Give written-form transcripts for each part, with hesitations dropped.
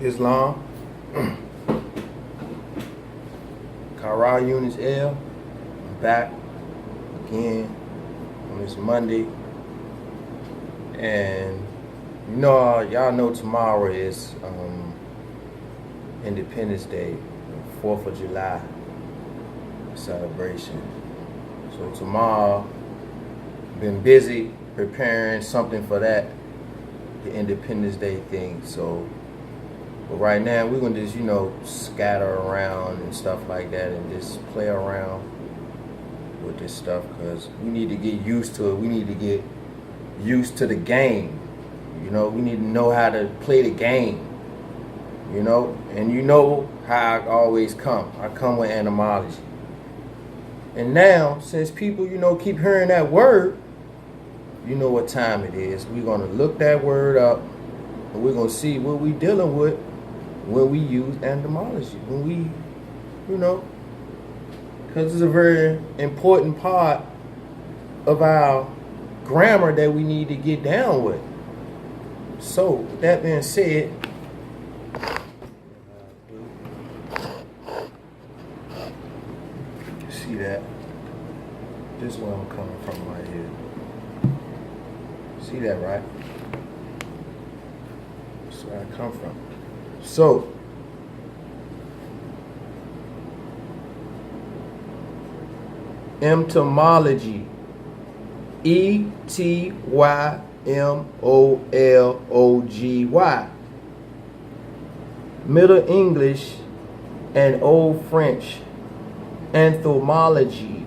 Islam. Kara Eunice L. I'm back again on this Monday. And you know, y'all know tomorrow is Independence Day, 4th of July celebration. So tomorrow, been busy preparing something for that, the Independence Day thing. So, but right now we're gonna just, scatter around and stuff like that and just play around with this stuff because we need to get used to it. We need to get used to the game. We need to know how to play the game. And you know how I always come. I come with etymology. And now, since people, keep hearing that word, you know what time it is. We're going to look that word up, and we're going to see what we're dealing with when we use etymology. When we, because it's a very important part of our grammar that we need to get down with. So, with that being said, see that? This is where I'm coming from right here. See that, right? That's where I come from. So, etymology. Etymology. Middle English and Old French. Entomology.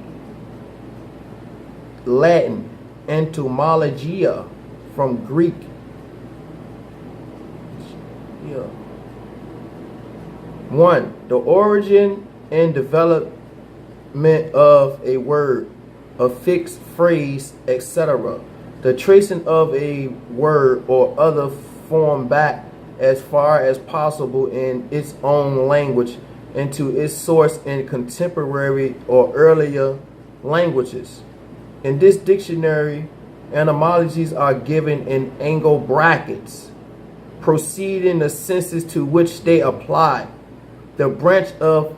Latin. Entomologia. From Greek. Yeah. 1. The origin and development of a word, a fixed phrase, etc. The tracing of a word or other form back as far as possible in its own language into its source in contemporary or earlier languages. In this dictionary, etymologies are given in angle brackets, proceeding the senses to which they apply. The branch of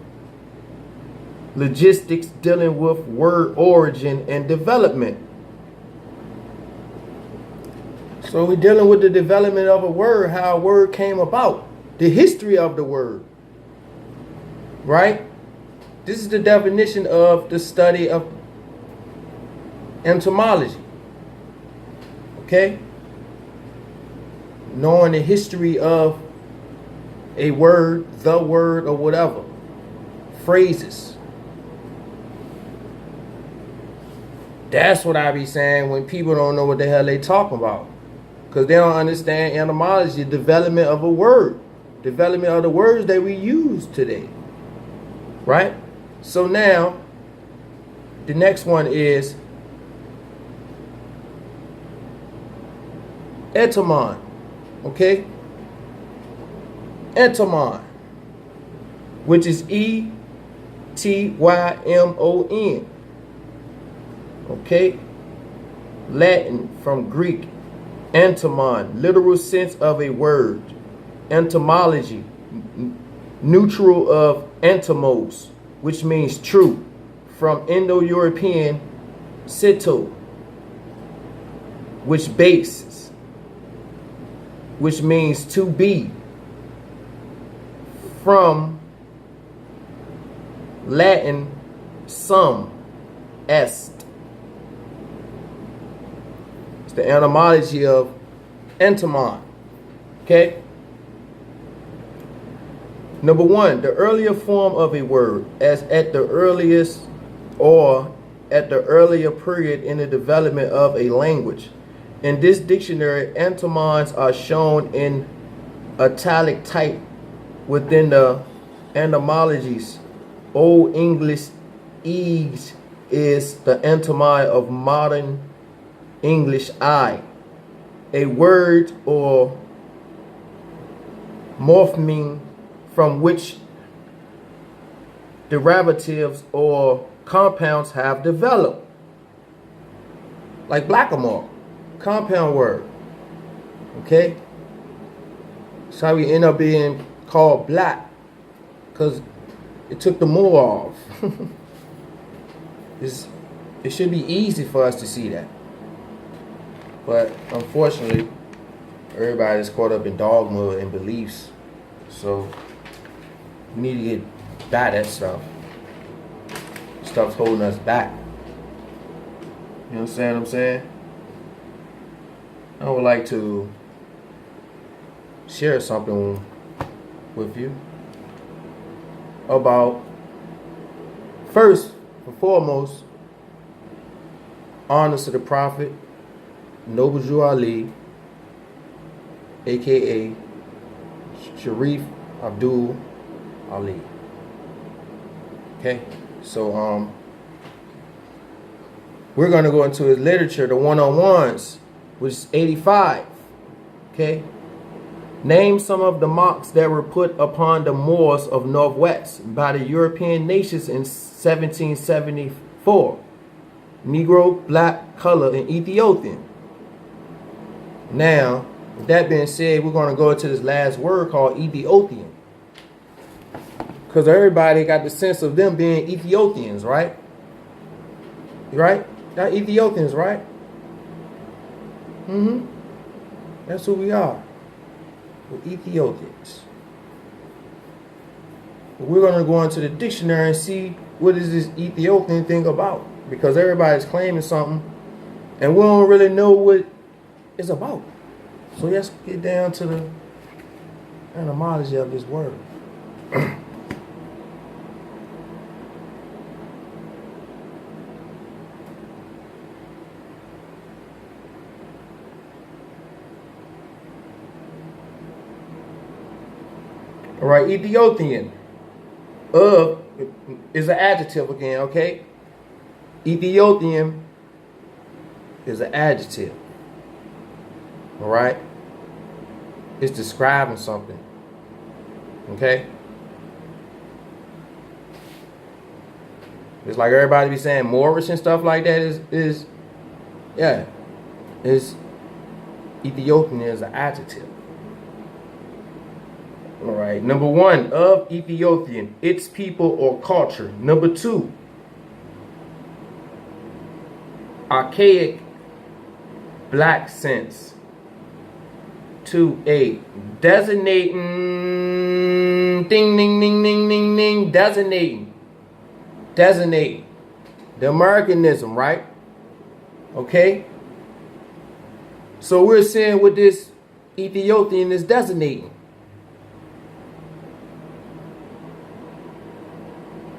logistics dealing with word origin and development. So we're dealing with the development of a word, how a word came about, the history of the word, right? This is the definition of the study of etymology, okay? Knowing the history of a word, the word, or whatever, phrases. That's what I be saying when people don't know what the hell they talking about. Because they don't understand etymology, development of a word. Development of the words that we use today. Right? So now, the next one is etymon. Okay? Etymon. Which is E-T-Y-M-O-N. Okay? Latin from Greek. Entomon, literal sense of a word. Etymology, neutral of entomos, which means true. From Indo-European cito, which bases, which means to be. From Latin, sum, est. The etymology of entomon. Okay? Number 1, the earlier form of a word, as at the earliest or at the earlier period in the development of a language. In this dictionary, etymons are shown in italic type within the etymologies. Old English ease is the etymon of modern English I, a word or morpheme from which derivatives or compounds have developed. Like blackamoor, compound word. Okay? That's how we end up being called black, because it took the more off. It should be easy for us to see that. But unfortunately, everybody's caught up in dogma and beliefs. So we need to get back at stuff. Stuff's holding us back. You know what I'm saying? I would like to share something with you about, first and foremost, honors to the Prophet Noble Drew Ali, aka Sharif Abdul Ali. Okay, so we're going to go into his literature, the one-on-ones, which is 85. Okay, name some of the mocks that were put upon the Moors of Northwest by the European nations in 1774. Negro, black, color, and Ethiopian. Now, with that being said, we're going to go into this last word called Ethiopian, because everybody got the sense of them being Ethiopians, right? Right? They're Ethiopians, right? That's who we are. We're Ethiopians. We're going to go into the dictionary and see what is this Ethiopian thing about, because everybody's claiming something and we don't really know what it's about. So let's get down to the etymology of this word. All right, Ethiopian is an adjective again, okay? Ethiopian is an adjective. All right? It's describing something. Okay? It's like everybody be saying Moorish and stuff like that is Ethiopian is an adjective. All right. Number one, of Ethiopian, its people or culture. Number two, archaic black sense. 2A, designating, ding, ding, ding, ding, ding, ding, designating the Americanism, right? Okay. So we're saying what this Ethiopian is designating.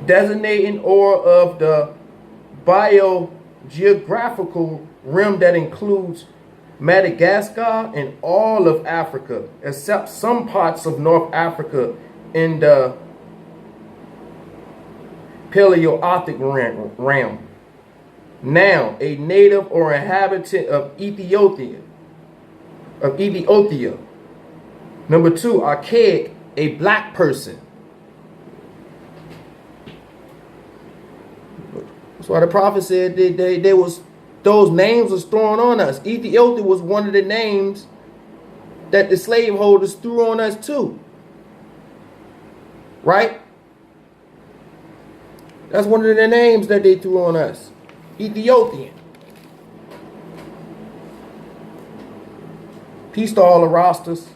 Designating or of the biogeographical rim that includes Madagascar and all of Africa, except some parts of North Africa in the Paleoarctic realm. Now, a native or inhabitant of Ethiopia. Number two, archaic, a black person. That's why the prophet said they was, those names was thrown on us. Ethiopia was one of the names that the slaveholders threw on us too. Right? That's one of the names that they threw on us. Ethiopian. Peace to all the rosters.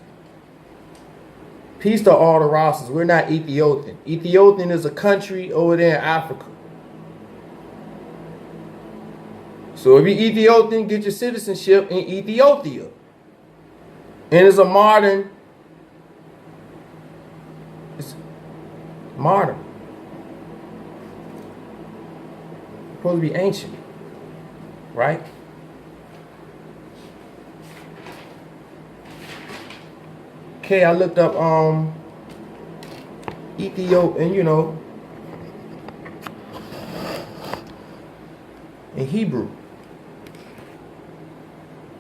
Peace to all the rosters. We're not Ethiopian. Ethiopian is a country over there in Africa. So if you're Ethiopian, get your citizenship in Ethiopia. And it's modern. It's supposed to be ancient, right? Okay, I looked up Ethiopian, in Hebrew.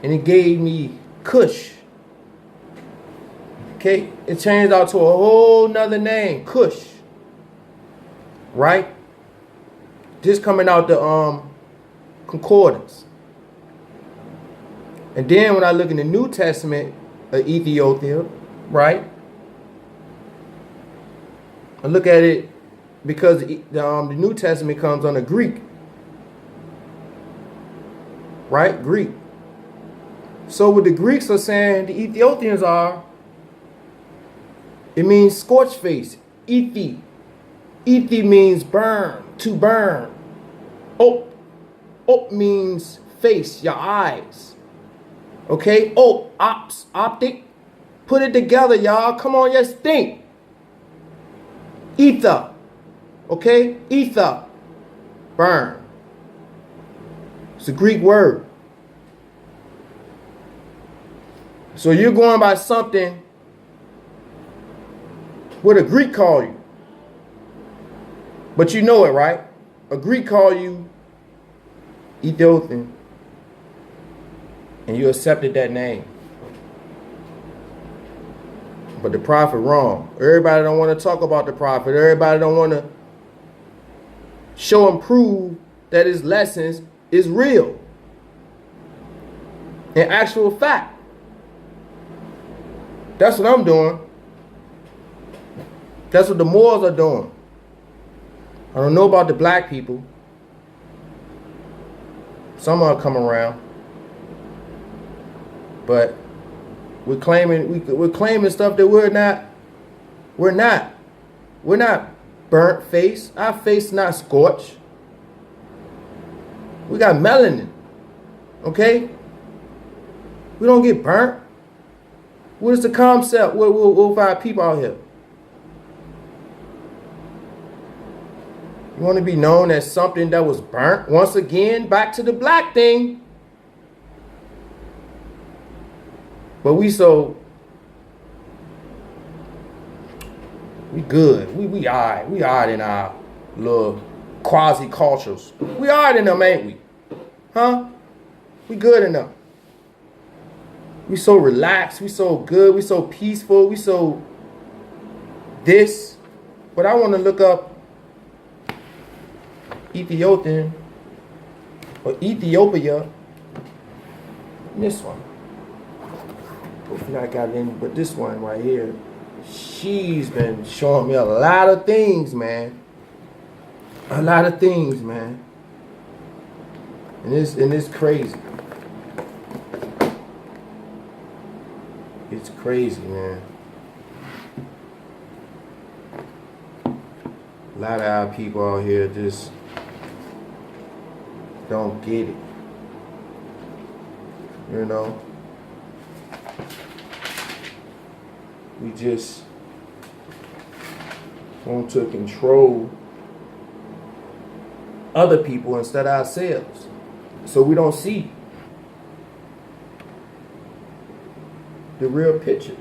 And it gave me Cush. Okay, it changed out to a whole nother name, Cush. Right? Just coming out the concordance. And then when I look in the New Testament of Ethiopia, right? And look at it because the New Testament comes under Greek, right? Greek. So what the Greeks are saying, the Ethiopians are, it means scorched face. Ethi. Ethi means burn, to burn. Op. Op means face, your eyes. Okay? Op, ops, optic. Put it together, y'all. Come on, just think. Ether. Okay? Ether. Burn. It's a Greek word. So you're going by something what a Greek call you. But you know it, right? A Greek call you Ethiopian. And you accepted that name. But the prophet wrong. Everybody don't want to talk about the prophet. Everybody don't want to show and prove that his lessons is real. In actual fact. That's what I'm doing. That's what the Moors are doing. I don't know about the black people. Some are coming around. But we're claiming stuff that we're not. We're not burnt face. Our face not scorched. We got melanin. Okay? We don't get burnt. What is the concept with our people out here? You want to be known as something that was burnt? Once again, back to the black thing. But we good. We alright. We alright in our little quasi-cultures. We alright in them, ain't we? Huh? We good enough. We so relaxed, we so good, we so peaceful, we so this. But I want to look up Ethiopian or Ethiopia. This one. Hopefully I got it in, but this one right here, she's been showing me a lot of things, man. A lot of things, man. And it's crazy. It's crazy, man. A lot of our people out here just don't get it. You know? We just want to control other people instead of ourselves. So we don't see the real picture.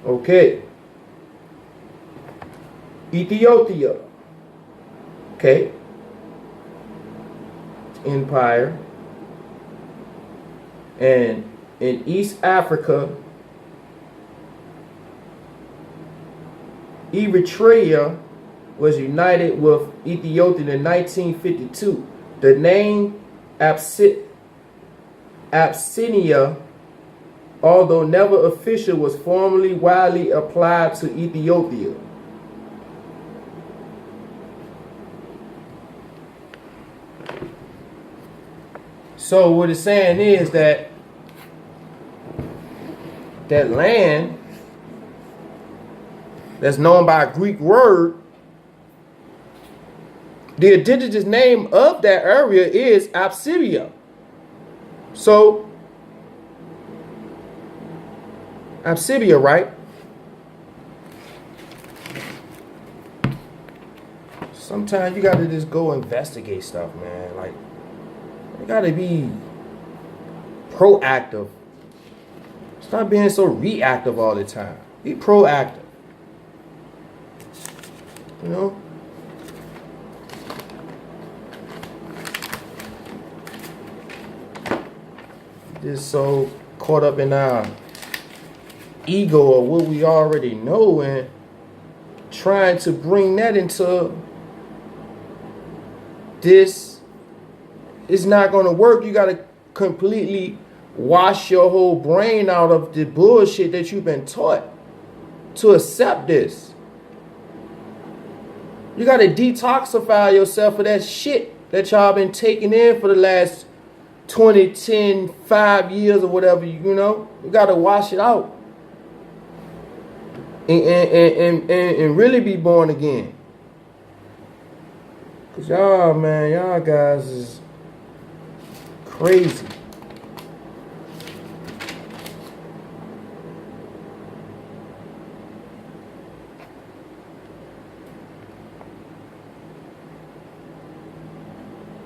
Okay. Ethiopia. Okay. Empire. And in East Africa, Eritrea was united with Ethiopia in 1952. The name Abyssinia, although never official, was formally widely applied to Ethiopia. So what it's saying is that that land that's known by a Greek word, the indigenous name of that area is Abyssinia. So Abyssinia, right? Sometimes you gotta just go investigate stuff, man. Like, you gotta be proactive. Stop being so reactive all the time. Be proactive. You know? Just so caught up in our ego or what we already know and trying to bring that into this is not going to work. You got to completely wash your whole brain out of the bullshit that you've been taught to accept this. You got to detoxify yourself of that shit that y'all been taking in for the last 20, 10, 5 years or whatever, you know. You got to wash it out. And really be born again. Because y'all, man, y'all guys is crazy.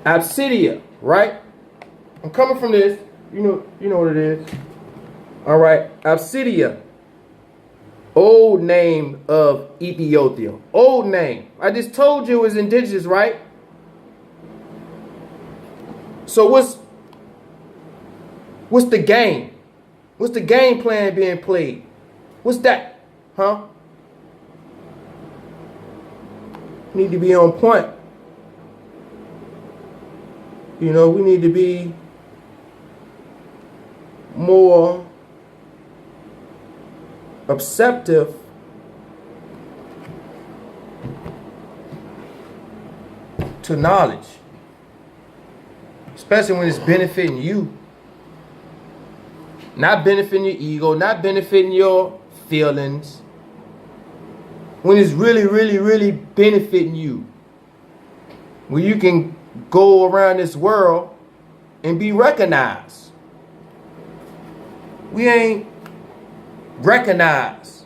Absidia, right? I'm coming from this. You know what it is. All right, Absidia. Old name of Ethiopia. Old name. I just told you it was indigenous, right? So what's the game? What's the game plan being played? What's that? Huh? Need to be on point. You know, we need to be more receptive to knowledge, especially when it's benefiting you, not benefiting your ego, not benefiting your feelings, when it's really, really, really benefiting you, when you can go around this world and be recognized. We ain't recognized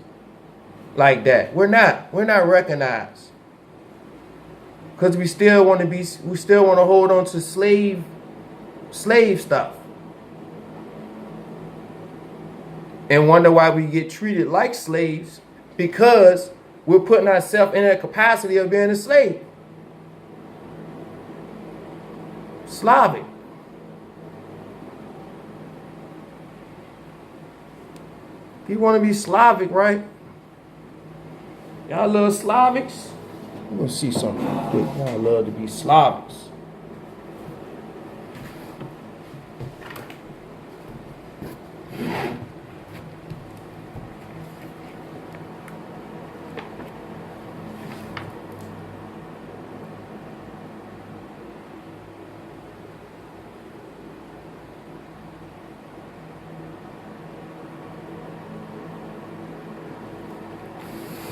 like that. We're not recognized because we still want to hold on to slave stuff and wonder why we get treated like slaves, because we're putting ourselves in that capacity of being a slave. Slavic. You want to be Slavic, right? Y'all love Slavics? We're going to see something quick. Y'all love to be Slavics.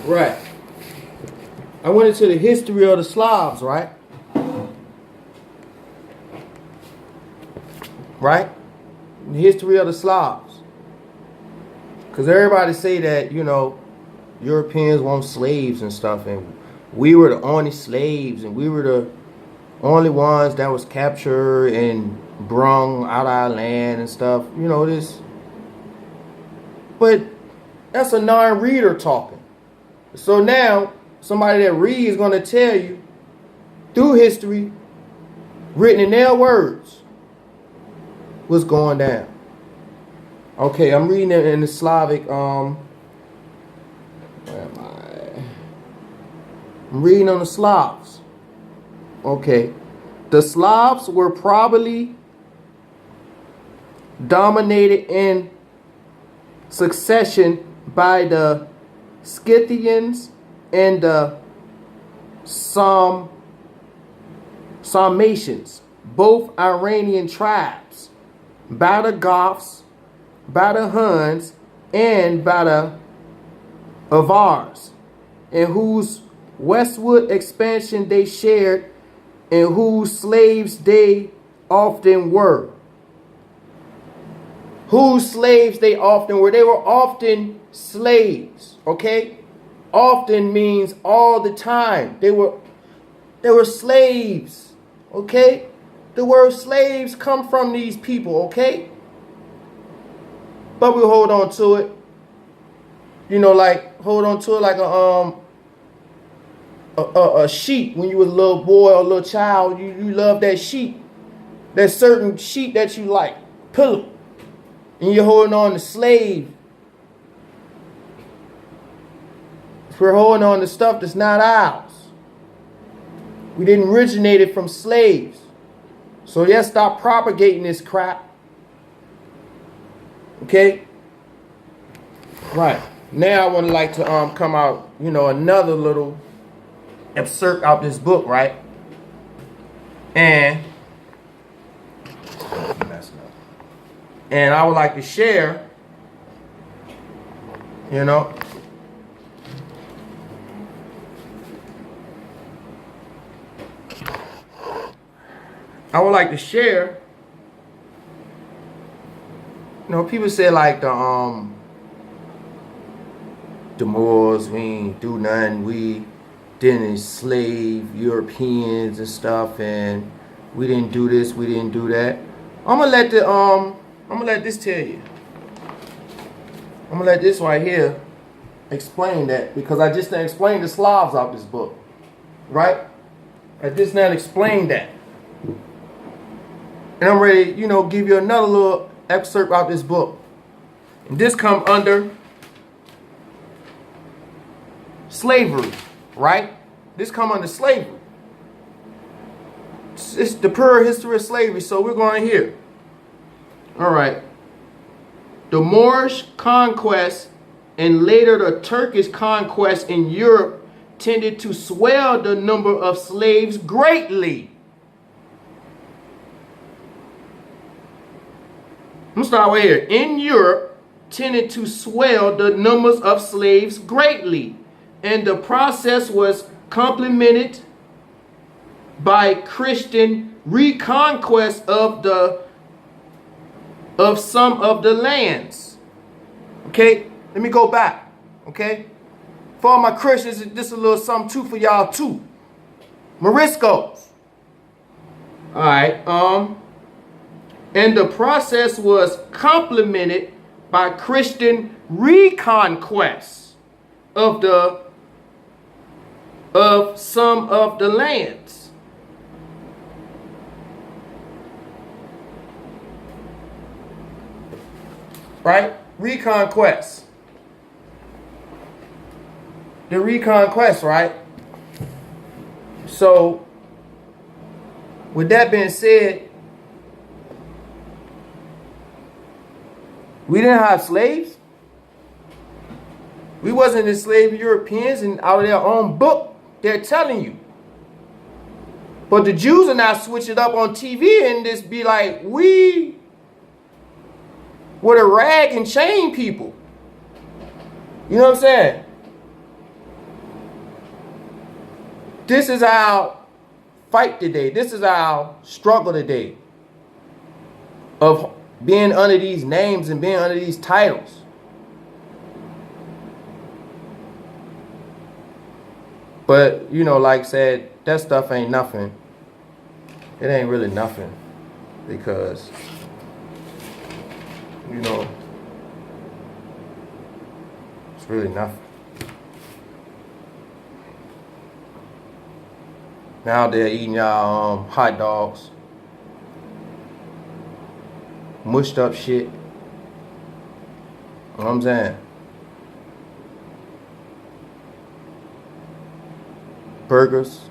Right. I went into the history of the Slavs, right? Right? The history of the Slavs. Because everybody say that, you know, Europeans want slaves and stuff, and we were the only slaves, and we were the only ones that was captured and brung out of our land and stuff. You know this. But that's a non-reader talking. So now, somebody that reads is going to tell you, through history, written in their words, what's going down. Okay, I'm reading it in the Slavic, where am I? I'm reading on the Slavs. Okay. The Slavs were probably dominated in succession by the Scythians and the Sarmatians, both Iranian tribes, by the Goths, by the Huns, and by the Avars, in whose westward expansion they shared, and whose slaves they often were. Whose slaves they often were. They were often slaves, okay? Often means all the time. They were slaves, okay? The word slaves come from these people, okay? But we hold on to it. You know, like hold on to it like a sheep. When you was a little boy or a little child, you love that sheep. That certain sheep that you like. Pillow. And you're holding on to slave. We're holding on to stuff that's not ours. We didn't originate it from slaves. So let's stop propagating this crap. Okay? Right. Now I would like to come out, another little excerpt out this book, right? And I would like to share, I would like to share, people say like the Moors, we ain't do nothing, we didn't enslave Europeans and stuff, and we didn't do this, we didn't do that. I'm gonna let this tell you. I'm gonna let this right here explain that, because I just explained the Slavs out this book, right? I just now explained that. And I'm ready, give you another little excerpt out this book. And this come under slavery, right? This come under slavery. It's the pure history of slavery, so we're going here. All right. The Moorish conquest and later the Turkish conquest in Europe tended to swell the number of slaves greatly. I'm gonna start right here. In Europe, tended to swell the numbers of slaves greatly, and the process was complemented by Christian reconquest of some of the lands. Okay, let me go back. Okay, for all my Christians, this is a little something too for y'all too. Moriscos. All right. And the process was complemented by Christian reconquest of some of the lands. Right? Reconquest. The reconquest, right? So, with that being said, we didn't have slaves. We wasn't enslaved Europeans, and out of their own book, they're telling you. But the Jews are now switch it up on TV and just be like, we were the rag and chain people. You know what I'm saying? This is our fight today. This is our struggle today of being under these names and being under these titles. But, like I said, that stuff ain't nothing. It ain't really nothing. Because, it's really nothing. Now they're eating y'all hot dogs. Mushed up shit. You know what I'm saying? Burgers.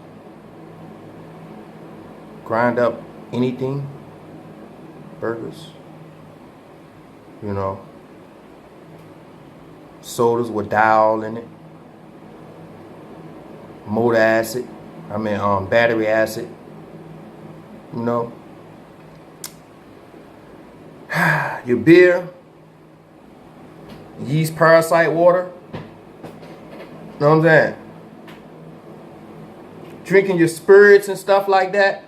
Grind up anything. Burgers. Sodas with dial in it. Motor acid. Battery acid. Your beer, yeast parasite water. Know what I'm saying? Drinking your spirits and stuff like that.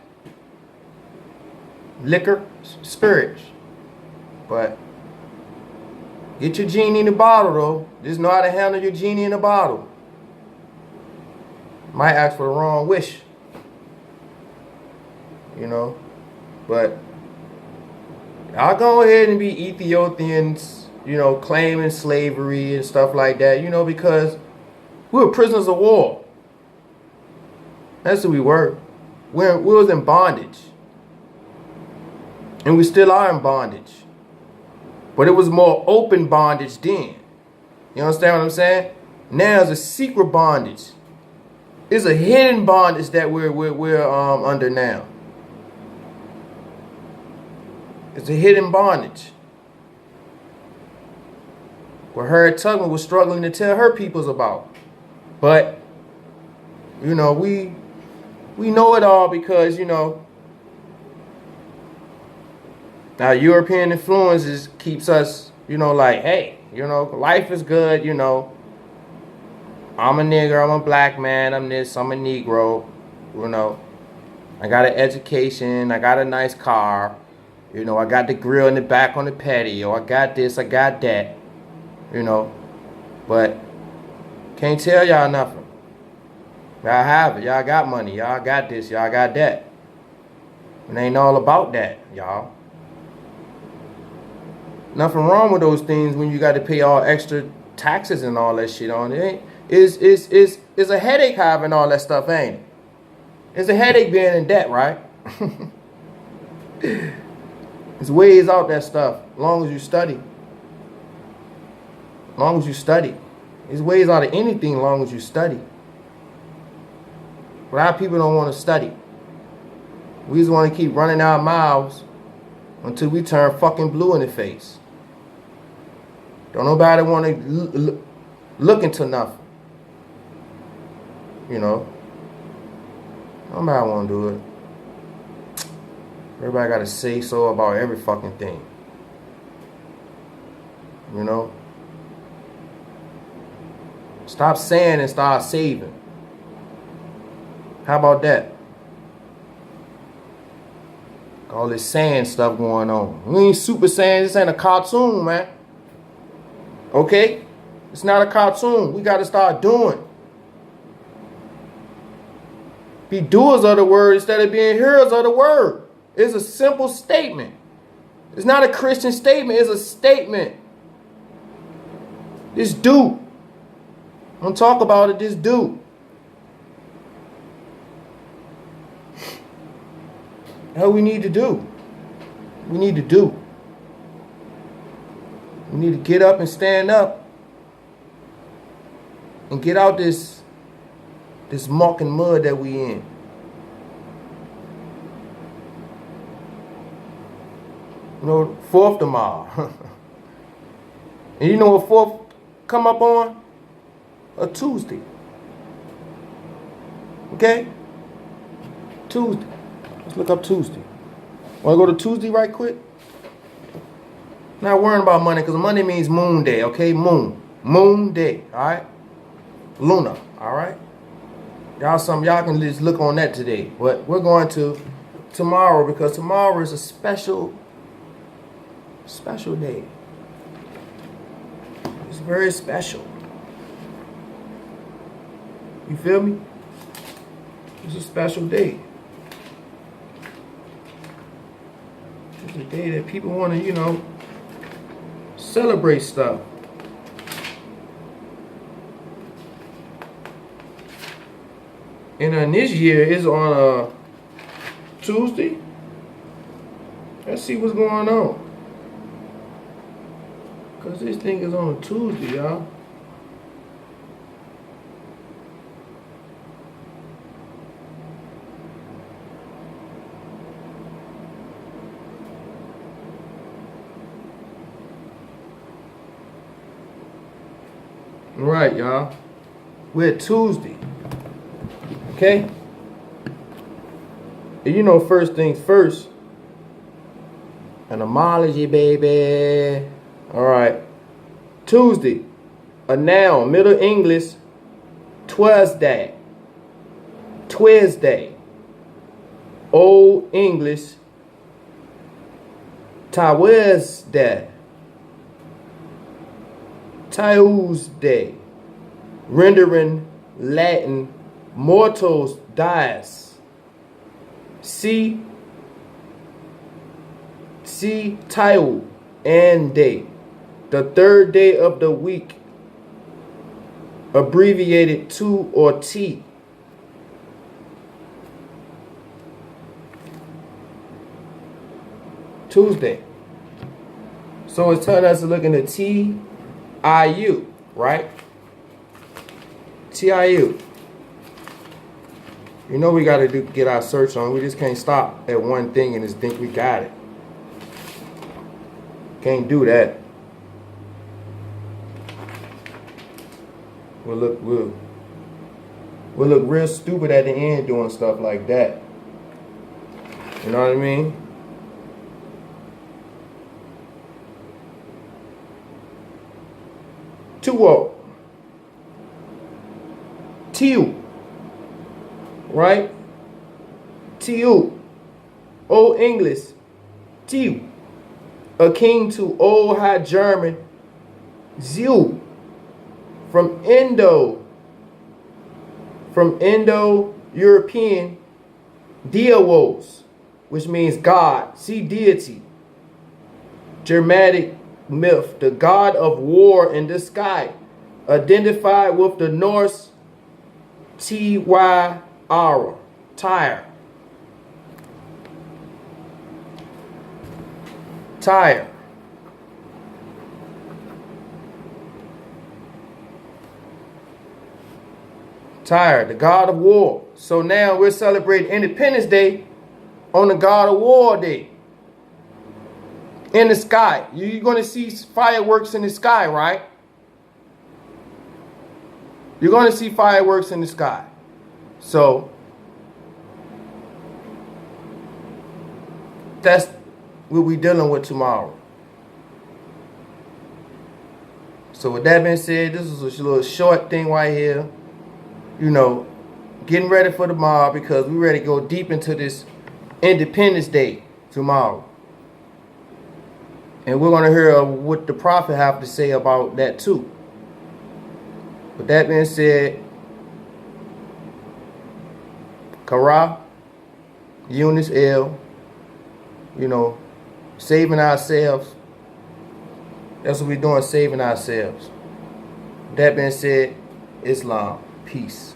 Liquor, spirits. But get your genie in the bottle though. Just know how to handle your genie in the bottle. Might ask for the wrong wish. But I'll go ahead and be Ethiopians, claiming slavery and stuff like that, because we were prisoners of war. That's who we were. We was in bondage. And we still are in bondage. But it was more open bondage then. You understand what I'm saying? Now it's a secret bondage. It's a hidden bondage that we're under now. It's a hidden bondage. What Harriet Tubman was struggling to tell her peoples about. But, you know, we know it all because, you know, our European influences keeps us, you know, like, hey, you know, life is good, you know. I'm a nigger, I'm a black man, I'm this, I'm a Negro, you know. I got an education, I got a nice car, you know, I got the grill in the back on the patio, I got this, I got that, you know. But can't tell y'all nothing. Y'all have it, y'all got money, y'all got this, y'all got that. It ain't all about that, y'all. Nothing wrong with those things when you got to pay all extra taxes and all that shit on it. It's a headache having all that stuff, ain't it? It's a headache being in debt, right? There's ways out that stuff, as long as you study. As long as you study. There's ways out of anything as long as you study. But our people don't want to study. We just want to keep running our mouths until we turn fucking blue in the face. Don't nobody want to look into nothing. You know, nobody want to do it. Everybody got to say so about every fucking thing. You know? Stop saying and start saving. How about that? All this saying stuff going on. We ain't super saying. This ain't a cartoon, man. Okay? It's not a cartoon. We got to start doing. Be doers of the word instead of being hearers of the word. It's a simple statement. It's not a Christian statement. It's a statement. Just do. Don't talk about it. Just do. How we need to do. We need to do. We need to get up and stand up and get out this muck and mud that we in. You know, 4th tomorrow. And you know what 4th come up on? A Tuesday. Okay? Tuesday. Let's look up Tuesday. Want to go to Tuesday right quick? Not worrying about money, because Monday means moon day, okay? Moon day, all right? Luna, all right? Y'all can just look on that today. But we're going to tomorrow, because tomorrow is a special day. It's very special. You feel me? It's a special day. It's a day that people want to, you know, celebrate stuff. And this year is on a Tuesday. Let's see what's going on. Because this thing is on a Tuesday, y'all. Right, y'all. We're Tuesday. Okay? And you know, first things first. Etymology, baby. Alright. Tuesday. A noun. Middle English. Tuesday. Tuesday. Old English. Tuesday. Tuesday. Rendering Latin mortals dies. See title and day. The third day of the week. Abbreviated to or T. Tuesday. So it's telling us to look into TIU, right? TIU. You know we got to get our search on. We just can't stop at one thing and just think we got it. Can't do that. We'll look real stupid at the end doing stuff like that. You know what I mean? Tuo. Tiu. Right? Tiu. Old English. Tiu. Akin to Old High German. Ziu. From Indo-European, Diawos, which means God, see deity. Germanic myth, the god of war in the sky, identified with the Norse Tyr, Tyre. Tyre. Tyre, the god of war. So now we're celebrating Independence Day on the God of War Day. In the sky. You're going to see fireworks in the sky, right? You're going to see fireworks in the sky. So that's what we're dealing with tomorrow. So with that being said, this is a little short thing right here. You know, getting ready for tomorrow because we're ready to go deep into this Independence Day tomorrow. And we're going to hear what the prophet have to say about that too. With that being said, Kara, Eunice L, you know, saving ourselves. That's what we're doing, saving ourselves. With that being said, Islam. Peace.